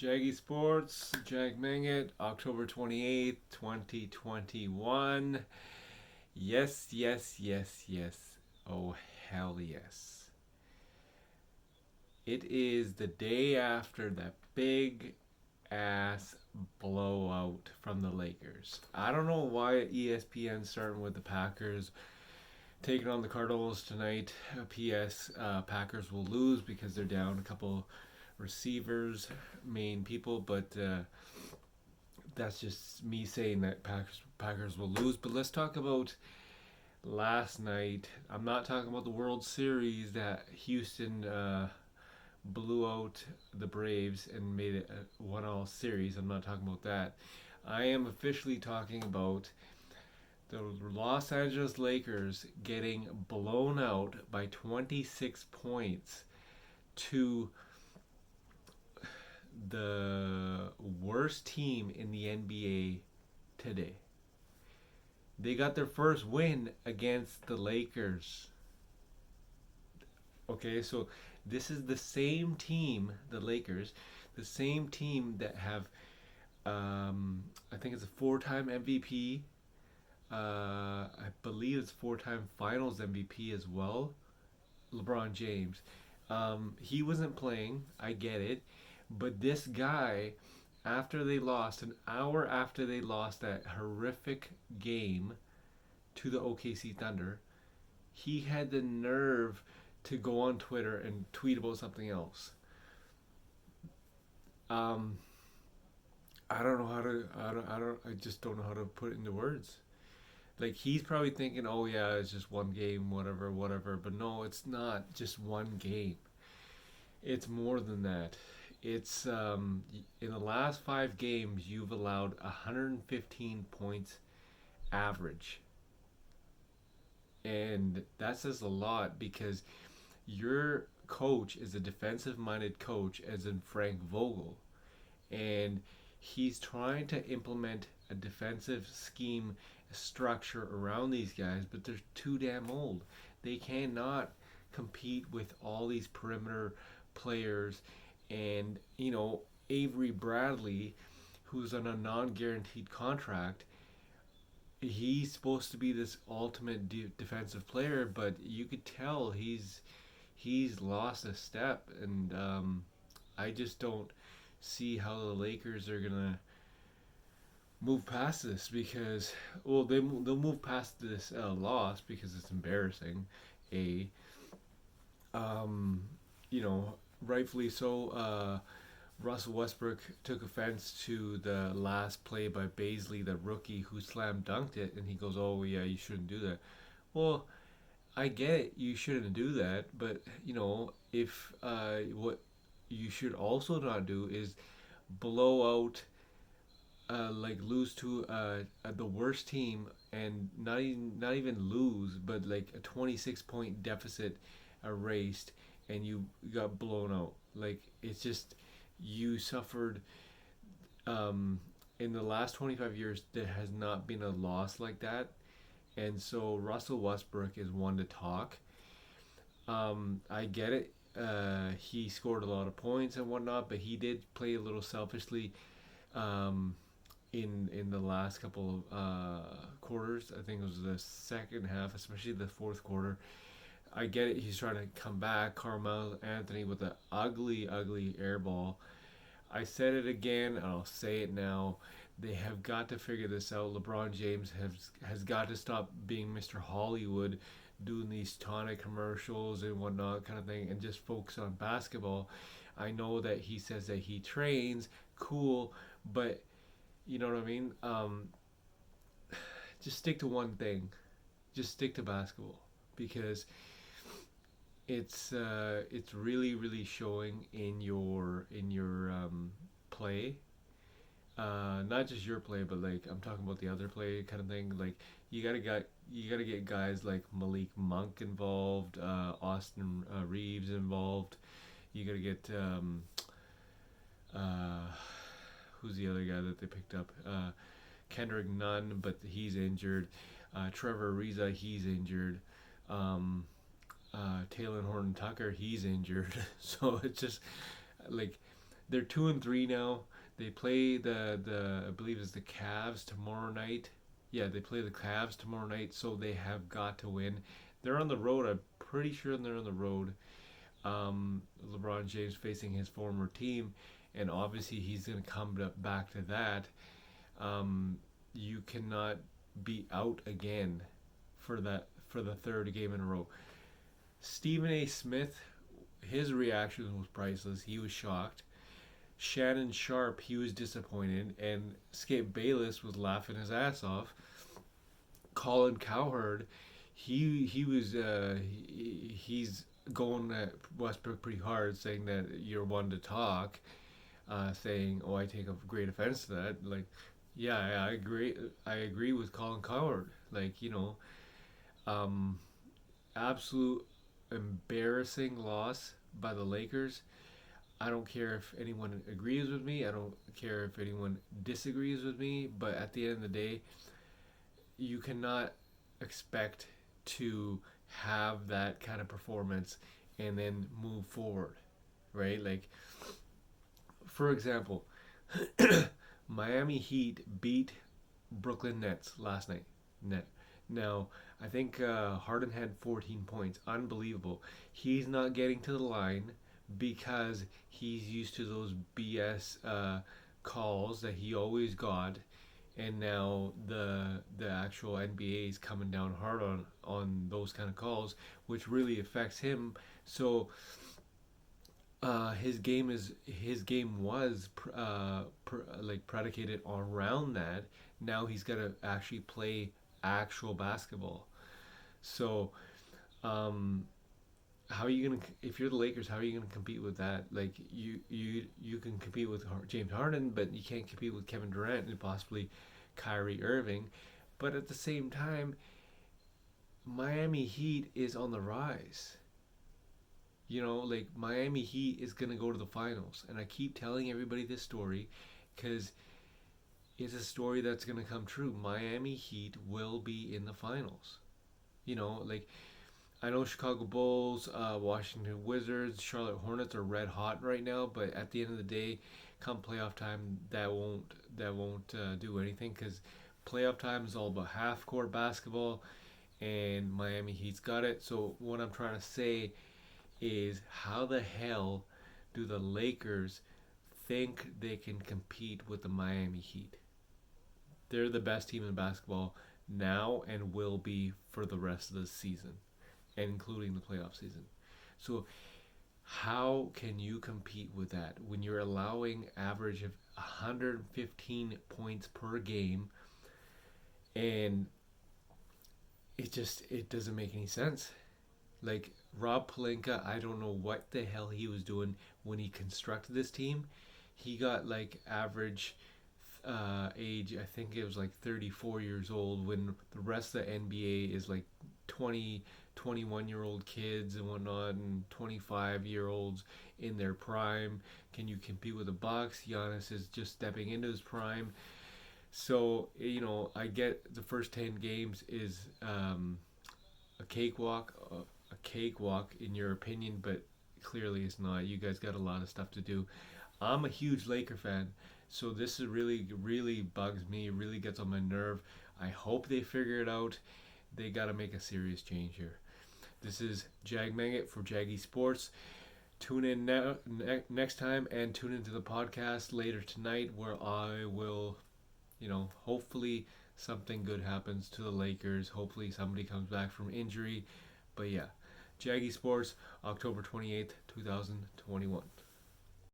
Jaggy Sports, Jag Manget, October 28th, 2021. Yes, yes, yes, yes. Oh, hell yes. It is the day after that big ass blowout from the Lakers. I don't know why ESPN's starting with the Packers taking on the Cardinals tonight. P.S. Packers will lose because they're down a couple receivers, main people, but that's just me saying that Packers will lose. But let's talk about last night. I'm not talking about the World Series that Houston blew out the Braves and made it a one-all series. I'm not talking about that. I am officially talking about the Los Angeles Lakers getting blown out by 26 points to the worst team in the NBA today. They got their first win against the Lakers. Okay, so this is the same team, the Lakers, the same team that have, I think it's a four-time MVP. I believe it's four-time Finals MVP as well. LeBron James. He wasn't playing. I get it, but this guy, after they lost, an hour after they lost that horrific game to the OKC Thunder, he had the nerve to go on Twitter and tweet about something else. Um, I don't know how to. I just don't know how to put it into words. Like he's probably thinking, "Oh yeah, it's just one game, whatever, whatever." But no, it's not just one game. It's more than that. It's in the last 5 games, you've allowed 115 points average, and that says a lot because your coach is a defensive-minded coach, as in Frank Vogel, and he's trying to implement a defensive scheme structure around these guys, but they're too damn old. They cannot compete with all these perimeter players, and Avery Bradley, who's on a non-guaranteed contract. He's supposed to be this ultimate defensive player, but you could tell he's lost a step, and I just don't see how the Lakers are gonna move past this because they'll move past this loss because it's embarrassing. A um, you know Rightfully so. Russell Westbrook took offense to the last play by Baisley, the rookie who slam dunked it, and he goes, "Oh yeah, you shouldn't do that." Well, I get it, you shouldn't do that, but if what you should also not do is blow out, like lose to the worst team, and not even lose, but like a 26-point deficit erased, and you got blown out. Like it's just you suffered. In the last 25 years, there has not been a loss like that, and so Russell Westbrook is one to talk. I get it. He scored a lot of points and whatnot, but he did play a little selfishly um, in the last couple of quarters. I think it was the second half, especially the fourth quarter. I get it. He's trying to come back. Carmelo Anthony with an ugly, ugly air ball. I said it again, and I'll say it now. They have got to figure this out. LeBron James has got to stop being Mr. Hollywood, doing these tonic commercials and whatnot kind of thing, and just focus on basketball. I know that he says that he trains, cool, but you know what I mean. Just stick to one thing. Just stick to basketball because it's really really showing in your play, not just your play, but like I'm talking about the other play kind of thing. Like you gotta get guys like Malik Monk involved, Austin Reeves involved. You gotta get uh, who's the other guy that they picked up? Kendrick Nunn, but he's injured. Trevor Ariza, he's injured. Um, Taylor Horton Tucker, he's injured. So it's just like They're 2-3 now. They play the I believe it's the Cavs tomorrow night. Yeah, they play the Cavs tomorrow night, so they have got to win. They're on the road. I'm pretty sure they're on the road. LeBron James facing his former team, and obviously he's going to come back to that. You cannot be out again for the third game in a row. Stephen A. Smith, his reaction was priceless. He was shocked. Shannon Sharp, he was disappointed, and Skip Bayless was laughing his ass off. Colin Cowherd, he's going at Westbrook pretty hard, saying that you're one to talk, saying, "Oh, I take a great offense to that." Like, yeah, I agree. I agree with Colin Cowherd. Like, um, absolute embarrassing loss by the Lakers. I don't care if anyone agrees with me. I don't care if anyone disagrees with me. But at the end of the day, you cannot expect to have that kind of performance and then move forward, right? Like, for example, Miami Heat beat Brooklyn Nets last night. Net. Now, I think Harden had 14 points. Unbelievable. He's not getting to the line because he's used to those BS calls that he always got, and now the actual NBA is coming down hard on those kind of calls, which really affects him. So his game was like predicated around that. Now he's got to actually play actual basketball. So um, how are you gonna if you're the Lakers? How are you gonna compete with that? Like you can compete with James Harden, but you can't compete with Kevin Durant and possibly Kyrie Irving. But at the same time, Miami Heat is on the rise. Like Miami Heat is gonna go to the finals, and I keep telling everybody this story because it's a story that's gonna come true. Miami Heat will be in the finals. Like I know Chicago Bulls, Washington Wizards, Charlotte Hornets are red hot right now, but at the end of the day, come playoff time, that won't do anything because playoff time is all about half court basketball, and Miami Heat's got it. So what I'm trying to say is, how the hell do the Lakers think they can compete with the Miami Heat? They're the best team in basketball now and will be for the rest of the season, including the playoff season. So how can you compete with that when you're allowing average of 115 points per game, and it doesn't make any sense. Like Rob Pelinka, I don't know what the hell he was doing when he constructed this team. He got like average age, I think it was like 34 years old, when the rest of the NBA is like 20, 21-year-old kids and whatnot, and 25-year-olds in their prime. Can you compete with the Bucks? Giannis is just stepping into his prime. So, I get the first 10 games is a cakewalk, a cakewalk in your opinion, but clearly it's not. You guys got a lot of stuff to do. I'm a huge Laker fan, so this is really, really bugs me. It really gets on my nerve. I hope they figure it out. They got to make a serious change here. This is Jag Maggot for Jaggy Sports. Tune in next time, and tune into the podcast later tonight, where I will, hopefully something good happens to the Lakers. Hopefully somebody comes back from injury. But yeah, Jaggy Sports, October 28th, 2021.